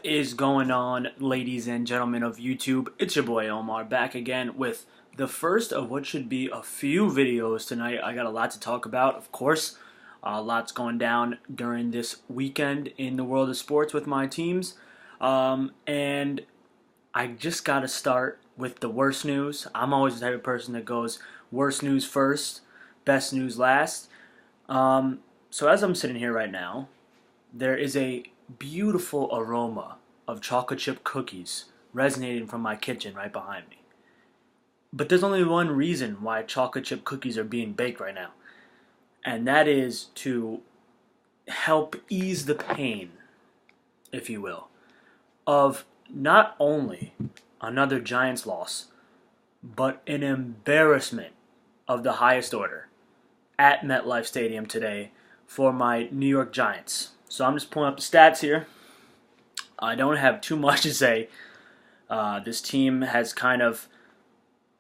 What is going on, ladies and gentlemen of YouTube? It's your boy Omar back again with the first of what should be a few videos tonight. I got a lot to talk about, of course. Lots going down during this weekend in the world of sports with my teams. And I just got to start with the worst news. I'm always the type of person that goes worst news first, best news last. So as I'm sitting here right now, there is a beautiful aroma of chocolate chip cookies resonating from my kitchen right behind me. But there's only one reason why chocolate chip cookies are being baked right now, and that is to help ease the pain, if you will, of not only another Giants loss, but an embarrassment of the highest order at MetLife Stadium today for my New York Giants. So I'm just pulling up the stats here. I don't have too much to say. This team has kind of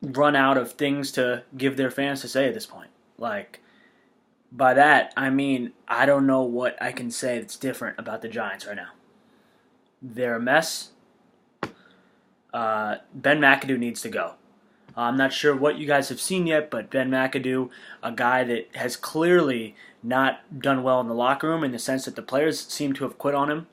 run out of things to give their fans to say at this point. Like, by that, I mean, I don't know what I can say that's different about the Giants right now. They're a mess. Ben McAdoo needs to go. I'm not sure what you guys have seen yet, but Ben McAdoo, a guy that has clearly not done well in the locker room in the sense that the players seem to have quit on him.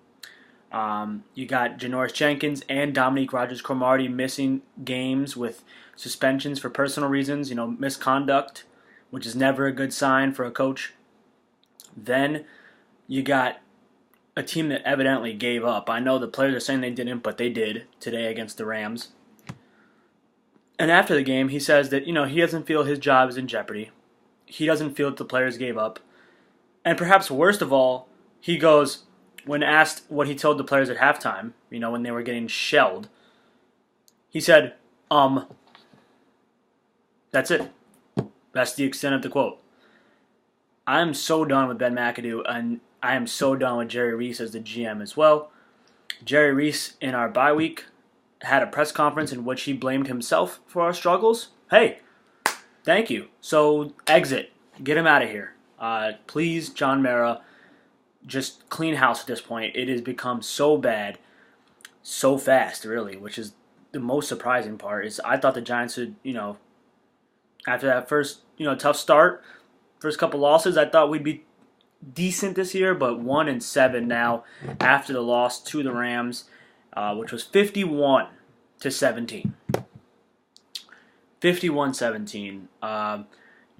You got Janoris Jenkins and Dominique Rodgers-Cromartie missing games with suspensions for personal reasons, misconduct, which is never a good sign for a coach. Then you got a team that evidently gave up. I know the players are saying they didn't, but they did today against the Rams. And after the game, he says that, he doesn't feel his job is in jeopardy. He doesn't feel that the players gave up. And perhaps worst of all, he goes, when asked what he told the players at halftime, when they were getting shelled, he said, that's it. That's the extent of the quote. I'm so done with Ben McAdoo, and I am so done with Jerry Reese as the GM as well. Jerry Reese, in our bye week, had a press conference in which he blamed himself for our struggles. Hey, thank you. So exit. Get him out of here. Please, John Mara, just clean house at this point. It has become so bad, so fast, really, which is the most surprising part. Is I thought the Giants would, after that first, tough start, first couple losses, I thought we'd be decent this year, but 1-7 now after the loss to the Rams. Which was 51-17. 51-17.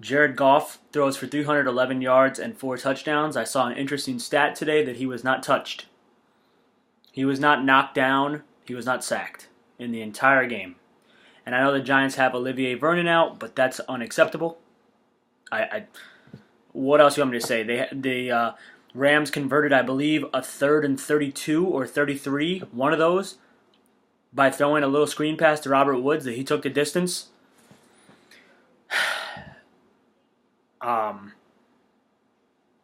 Jared Goff throws for 311 yards and 4 touchdowns. I saw an interesting stat today that he was not touched. He was not knocked down. He was not sacked in the entire game. And I know the Giants have Olivier Vernon out, but that's unacceptable. What else do you want me to say? The Rams converted, I believe, a 3rd and 32 or 33, one of those, by throwing a little screen pass to Robert Woods that he took the distance.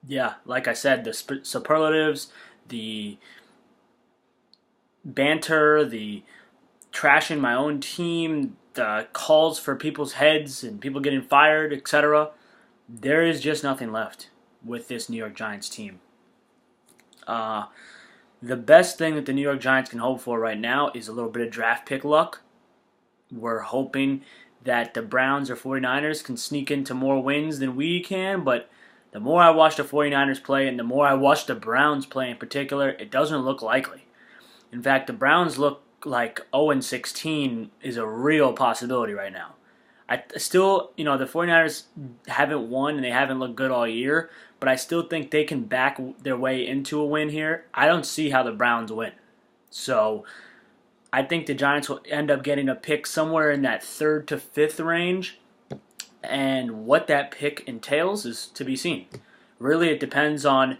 Yeah, like I said, the superlatives, the banter, the trashing my own team, the calls for people's heads and people getting fired, etc. There is just nothing left with this New York Giants team. The best thing that the New York Giants can hope for right now is a little bit of draft pick luck. We're hoping that the Browns or 49ers can sneak into more wins than we can, but the more I watch the 49ers play and the more I watch the Browns play in particular, it doesn't look likely. In fact, the Browns look like 0-16 is a real possibility right now. I still, the 49ers haven't won and they haven't looked good all year, but I still think they can back their way into a win here. I don't see how the Browns win. So I think the Giants will end up getting a pick somewhere in that 3rd to 5th range, and what that pick entails is to be seen. Really, it depends on,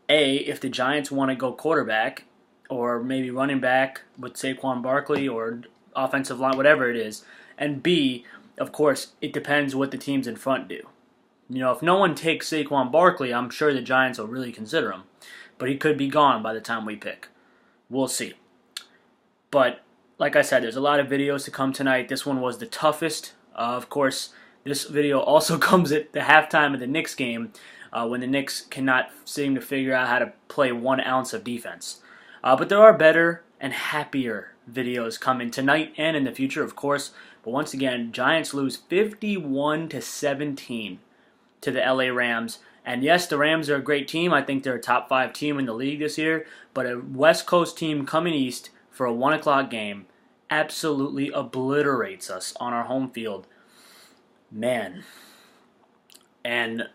A, if the Giants want to go quarterback or maybe running back with Saquon Barkley or offensive line, whatever it is, and B, of course, it depends what the teams in front do. If no one takes Saquon Barkley, I'm sure the Giants will really consider him. But he could be gone by the time we pick. We'll see. But, like I said, there's a lot of videos to come tonight. This one was the toughest. Of course, this video also comes at the halftime of the Knicks game when the Knicks cannot seem to figure out how to play 1 ounce of defense. But there are better and happier videos coming tonight and in the future, of course. But once again, Giants lose 51-17 to the LA Rams. And yes, the Rams are a great team. I think they're a top 5 team in the league this year. But a West Coast team coming east for a 1 o'clock game absolutely obliterates us on our home field. Man. And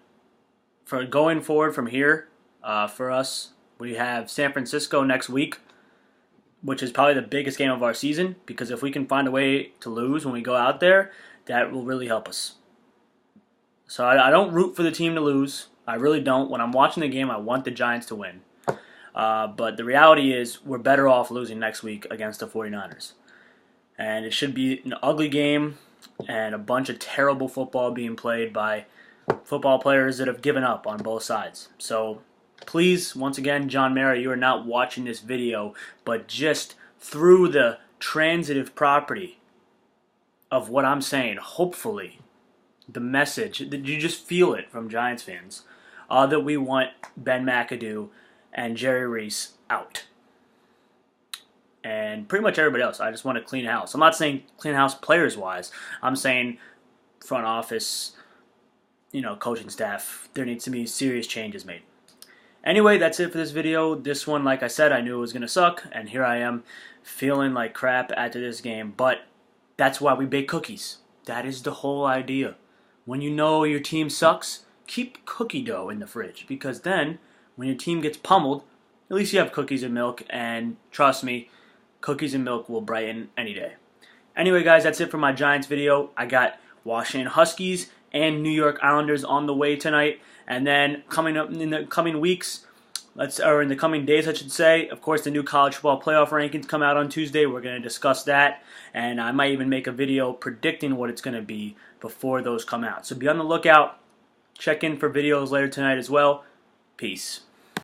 for going forward from here, for us, we have San Francisco next week, which is probably the biggest game of our season, because if we can find a way to lose when we go out there, that will really help us. So I don't root for the team to lose. I really don't. When I'm watching the game, I want the Giants to win. But the reality is we're better off losing next week against the 49ers. And it should be an ugly game and a bunch of terrible football being played by football players that have given up on both sides. So please, once again, John Mara, you are not watching this video, but just through the transitive property of what I'm saying, hopefully, the message, that you just feel it from Giants fans, that we want Ben McAdoo and Jerry Reese out. And pretty much everybody else. I just want to clean house. I'm not saying clean house players-wise. I'm saying front office, coaching staff. There needs to be serious changes made. Anyway, that's it for this video. This one, like I said, I knew it was going to suck, and here I am feeling like crap after this game. But that's why we bake cookies. That is the whole idea. When you know your team sucks, keep cookie dough in the fridge, because then when your team gets pummeled, at least you have cookies and milk, and trust me, cookies and milk will brighten any day. Anyway, guys, that's it for my Giants video. I got Washington Huskies and New York Islanders on the way tonight. And then coming up in the coming weeks, or in the coming days, I should say, of course, the new college football playoff rankings come out on Tuesday. We're going to discuss that. And I might even make a video predicting what it's going to be before those come out. So be on the lookout. Check in for videos later tonight as well. Peace.